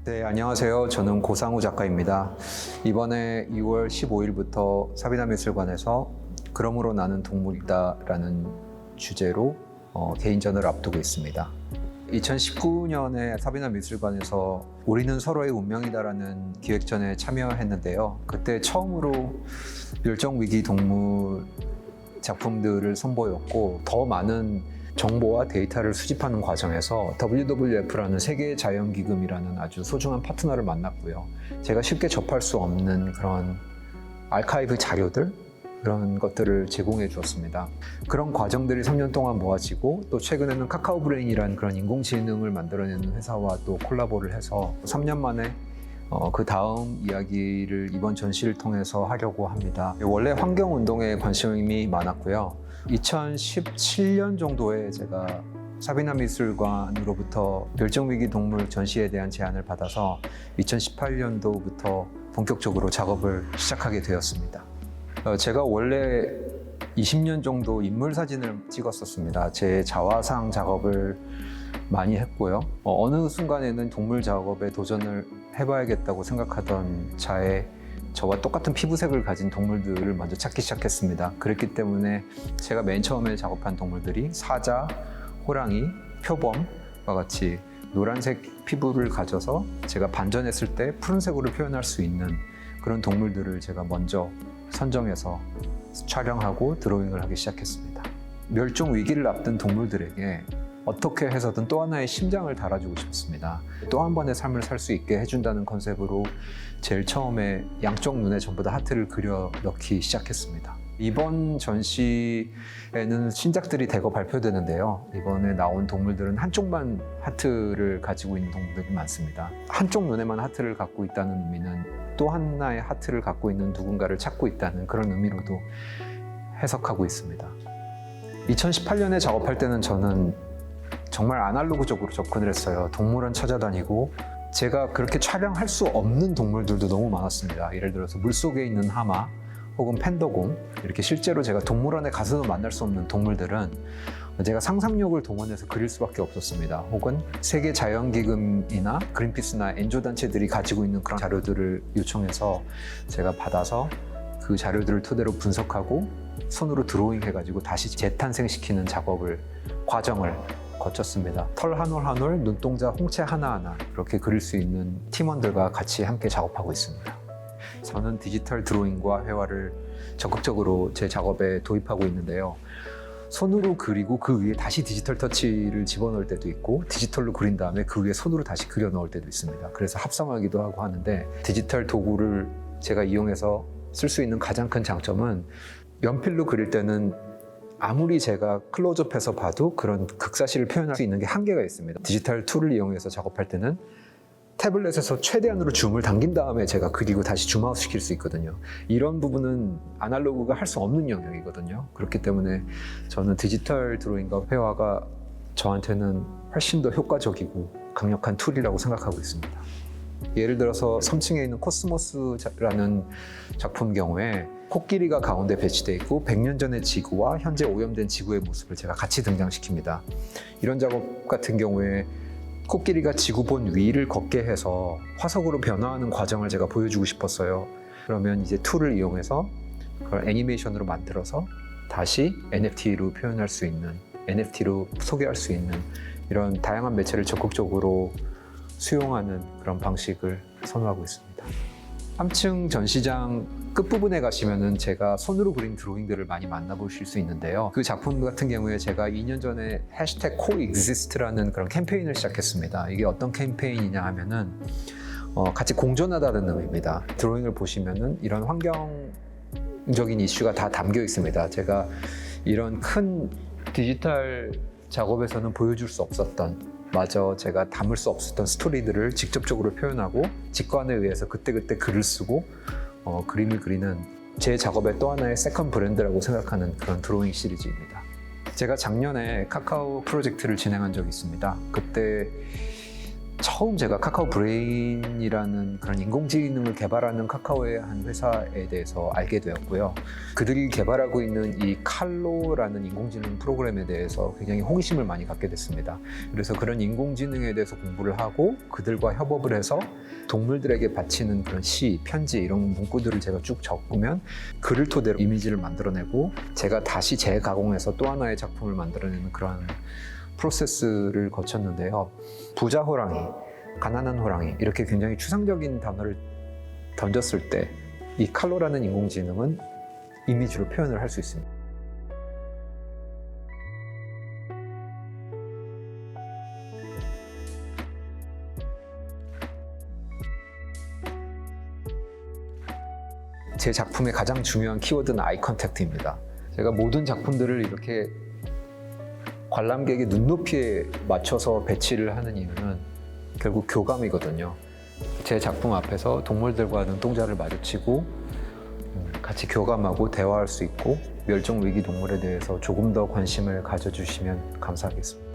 네, 안녕하세요. 저는 고상우 작가입니다. 이번에 2월 15일부터 사비나미술관에서 그러므로 나는 동물이다라는 주제로 개인전을 앞두고 있습니다. 2019년에 사비나미술관에서 우리는 서로의 운명이다라는 기획전에 참여했는데요. 그때 처음으로 멸종위기 동물 작품들을 선보였고, 더 많은 정보와 데이터를 수집하는 과정에서 WWF라는 세계 자연기금이라는 아주 소중한 파트너를 만났고요. 제가 쉽게 접할 수 없는 그런 아카이브 자료들, 그런 것들을 제공해 주었습니다. 그런 과정들이 3년 동안 모아지고, 또 최근에는 카카오브레인이라는 그런 인공지능을 만들어내는 회사와 또 콜라보를 해서 3년 만에 그 다음 이야기를 이번 전시를 통해서 하려고 합니다. 원래 환경운동에 관심이 많았고요. 2017년 정도에 제가 사비나미술관으로부터 멸종위기 동물 전시에 대한 제안을 받아서 2018년도부터 본격적으로 작업을 시작하게 되었습니다. 제가 원래 20년 정도 인물 사진을 찍었었습니다. 제 자화상 작업을 많이 했고요. 어느 순간에는 동물 작업에 도전을 해봐야겠다고 생각하던 저와 똑같은 피부색을 가진 동물들을 먼저 찾기 시작했습니다. 그랬기 때문에 제가 맨 처음에 작업한 동물들이 사자, 호랑이, 표범과 같이 노란색 피부를 가져서 제가 반전했을 때 푸른색으로 표현할 수 있는 그런 동물들을 제가 먼저 선정해서 촬영하고 드로잉을 하기 시작했습니다. 멸종 위기를 앞둔 동물들에게 어떻게 해서든 또 하나의 심장을 달아주고 싶습니다. 또 한 번의 삶을 살 수 있게 해준다는 컨셉으로 제일 처음에 양쪽 눈에 전부 다 하트를 그려 넣기 시작했습니다. 이번 전시에는 신작들이 대거 발표되는데요. 이번에 나온 동물들은 한쪽만 하트를 가지고 있는 동물들이 많습니다. 한쪽 눈에만 하트를 갖고 있다는 의미는 또 하나의 하트를 갖고 있는 누군가를 찾고 있다는 그런 의미로도 해석하고 있습니다. 2018년에 작업할 때는 저는 정말 아날로그적으로 접근을 했어요. 동물원 찾아다니고, 제가 그렇게 촬영할 수 없는 동물들도 너무 많았습니다. 예를 들어서 물속에 있는 하마 혹은 팬더곰, 이렇게 실제로 제가 동물원에 가서도 만날 수 없는 동물들은 제가 상상력을 동원해서 그릴 수밖에 없었습니다. 혹은 세계 자연기금이나 그린피스나 엔조 단체들이 가지고 있는 그런 자료들을 요청해서 제가 받아서 그 자료들을 토대로 분석하고 손으로 드로잉 해가지고 다시 재탄생시키는 과정을 거쳤습니다. 털 한 올 한 올, 눈동자 홍채 하나하나 그렇게 그릴 수 있는 팀원들과 같이 함께 작업하고 있습니다. 저는 디지털 드로잉과 회화를 적극적으로 제 작업에 도입하고 있는데요. 손으로 그리고 그 위에 다시 디지털 터치를 집어넣을 때도 있고, 디지털로 그린 다음에 그 위에 손으로 다시 그려 넣을 때도 있습니다. 그래서 합성하기도 하고 하는데, 디지털 도구를 제가 이용해서 쓸 수 있는 가장 큰 장점은 연필로 그릴 때는 아무리 제가 클로즈업해서 봐도 그런 극사실을 표현할 수 있는 게 한계가 있습니다. 디지털 툴을 이용해서 작업할 때는 태블릿에서 최대한으로 줌을 당긴 다음에 제가 그리고 다시 줌아웃 시킬 수 있거든요. 이런 부분은 아날로그가 할 수 없는 영역이거든요. 그렇기 때문에 저는 디지털 드로잉과 회화가 저한테는 훨씬 더 효과적이고 강력한 툴이라고 생각하고 있습니다. 예를 들어서 3층에 있는 코스모스라는 작품 경우에 코끼리가 가운데 배치되어 있고 100년 전의 지구와 현재 오염된 지구의 모습을 제가 같이 등장시킵니다. 이런 작업 같은 경우에 코끼리가 지구본 위를 걷게 해서 화석으로 변화하는 과정을 제가 보여주고 싶었어요. 그러면 이제 툴을 이용해서 그걸 애니메이션으로 만들어서 다시 NFT로 표현할 수 있는, NFT로 소개할 수 있는 이런 다양한 매체를 적극적으로 수용하는 그런 방식을 선호하고 있습니다. 3층 전시장 끝부분에 가시면은 제가 손으로 그린 드로잉들을 많이 만나보실 수 있는데요. 그 작품 같은 경우에 제가 2년 전에 해시태그 coexist라는 그런 캠페인을 시작했습니다. 이게 어떤 캠페인이냐 하면은 같이 공존하다는 의미입니다. 드로잉을 보시면은 이런 환경적인 이슈가 다 담겨 있습니다. 제가 이런 큰 디지털 작업에서는 보여줄 수 없었던, 마저 제가 담을 수 없었던 스토리들을 직접적으로 표현하고 직관에 의해서 그때그때 글을 쓰고 그림을 그리는 제 작업의 또 하나의 세컨 브랜드라고 생각하는 그런 드로잉 시리즈입니다. 제가 작년에 카카오 프로젝트를 진행한 적이 있습니다. 그때 처음 제가 카카오 브레인이라는 그런 인공지능을 개발하는 카카오의 한 회사에 대해서 알게 되었고요. 그들이 개발하고 있는 이 칼로라는 인공지능 프로그램에 대해서 굉장히 호기심을 많이 갖게 됐습니다. 그래서 그런 인공지능에 대해서 공부를 하고 그들과 협업을 해서 동물들에게 바치는 그런 시, 편지 이런 문구들을 제가 쭉 적으면 그를 토대로 이미지를 만들어내고 제가 다시 재가공해서 또 하나의 작품을 만들어내는 그런 프로세스를 거쳤는데요. 부자 호랑이, 가난한 호랑이 이렇게 굉장히 추상적인 단어를 던졌을 때 이 칼로라는 인공지능은 이미지로 표현을 할 수 있습니다. 제 작품의 가장 중요한 키워드는 아이 컨택트입니다. 제가 모든 작품들을 이렇게 관람객의 눈높이에 맞춰서 배치를 하는 이유는 결국 교감이거든요. 제 작품 앞에서 동물들과 눈동자를 마주치고 같이 교감하고 대화할 수 있고 멸종위기 동물에 대해서 조금 더 관심을 가져주시면 감사하겠습니다.